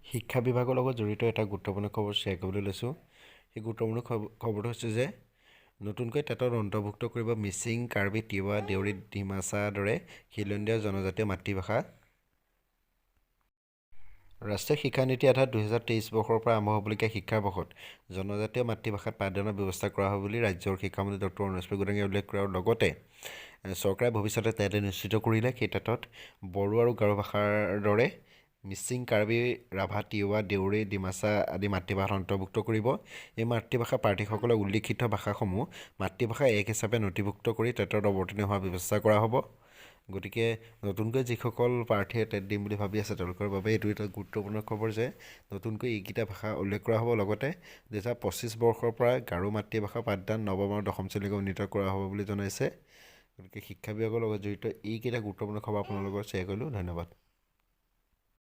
শিক্ষা বিভাগৰ লগত জড়িত এটা গুৰুত্বপূৰ্ণ খবৰ শ্বেয়াৰ কৰিবলৈ লৈছোঁ। সেই গুৰুত্বপূৰ্ণ খবৰটো হৈছে যে নতুনকৈ টেটত অন্তৰ্ভুক্ত কৰিব মিচিং, কাৰ্বি, তিৱা, দেউৰী, ডিমাছাৰ দৰে খিলঞ্জীয়া জনজাতীয় মাতৃভাষা। ৰাষ্ট্ৰীয় শিক্ষা নীতি আধাৰত 2023 বৰ্ষৰ পৰা আৰম্ভ হ'বলগীয়া শিক্ষাবৰ্ষত জনজাতীয় মাতৃভাষাত পাঠদানৰ ব্যৱস্থা কৰা হ'ব বুলি ৰাজ্যৰ শিক্ষামন্ত্ৰী ডক্টৰ অনুজ পেগুডাঙে উল্লেখ কৰাৰ লগতে চৰকাৰে ভৱিষ্যতে টেট নিশ্চিত কৰিলে সেই টেটত বড়ো আৰু গাৰো ভাষাৰ দৰে মিচিং, কাৰ্বি, ৰাভা, তিৱা, দেউৰী, ডিমাছা আদি মাতৃভাষাত অন্তৰ্ভুক্ত কৰিব। এই মাতৃভাষা প্ৰাৰ্থীসকলে উল্লিখিত ভাষাসমূহ মাতৃভাষা 1 হিচাপে নথিভুক্ত কৰি টেটত অৱতীৰ্ণ হোৱাৰ ব্যৱস্থা কৰা হ'ব। গতিকে নতুনকৈ যিসকল প্ৰাৰ্থীয়ে টেট দিম বুলি ভাবি আছে তেওঁলোকৰ বাবে এইটো এটা গুৰুত্বপূৰ্ণ খবৰ যে নতুনকৈ এইকেইটা ভাষা উল্লেখ কৰা হ'ব। লগতে 2025 বৰ্ষৰ পৰা গাৰো মাতৃভাষা পাঠদান নৱম আৰু দশম শ্ৰেণীলৈকে উন্নীত কৰা হ'ব বুলি জনাইছে। গতিকে শিক্ষা বিভাগৰ লগত জড়িত এইকেইটা গুৰুত্বপূৰ্ণ খবৰ আপোনালোকৰ শ্বেয়াৰ কৰিলোঁ। ধন্যবাদ।